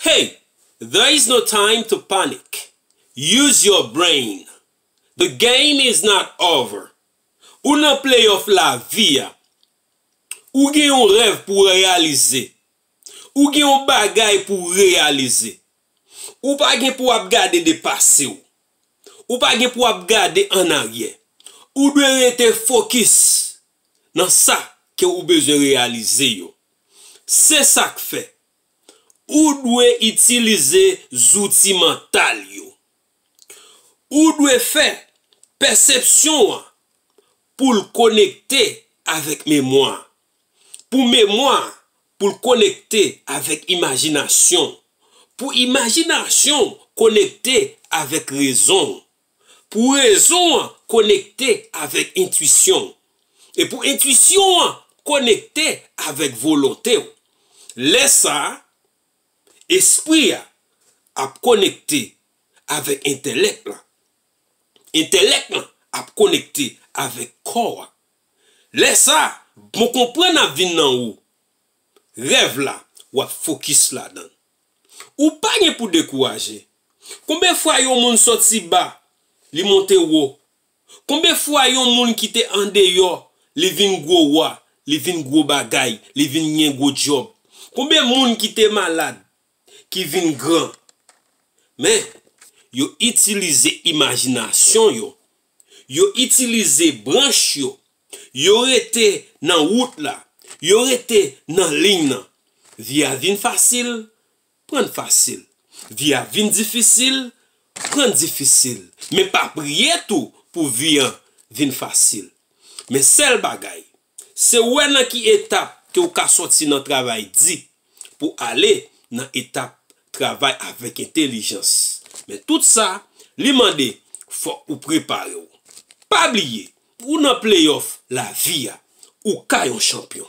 Hey, there is no time to panic. Use your brain. The game is not over. Ou nan playoff la vie, ou gen yon rêve pour réaliser. Ou gen yon bagay pour réaliser. Ou pa gen pour ap gade dépasser ou. Ou pa gen pour ap gade en arrière. Ou doit rester focus dans ça que ou besoin réaliser yo. C'est ça que fait. Ou doit utiliser outils mental yo. Ou doit faire perception pour le connecter avec mémoire. Pour mémoire, pour le connecter avec imagination. Pour imagination, connecter avec raison. Pour raison, connecter avec intuition. Et pour intuition, connecter avec volonté. Laisse ça, esprit a connecté avec intellect. Intellect a connecté avec corps. Laisse ça, bon comprendre la vie nan ou. Rêve là, ou focus là-dedans. Ou pas pour décourager. Combien de fois yon moun sorti bas, li monte haut? Combien de fois yon moun qui te en dehors, li vin gros wa, li vin gros bagay, li vin yen gros job? Combien de moun qui te malade, qui vin grand? Mais yo utilise imagination yo. Yo utilise branche yo. Yo rete nan route là. Yo rete nan ligne nan. Via vin facile, prendre facile. Via vin difficile, prendre difficile. Mais pas prier tout pour via vin facile. Mais seul bagay, c'est ouais nan qui étape que ou ka sorti nan travail dit pour aller dans étape travail avec intelligence. Mais tout ça, li mande faut ou préparer. Pas oublier, ou nan playoff la vie ou ka yon champion.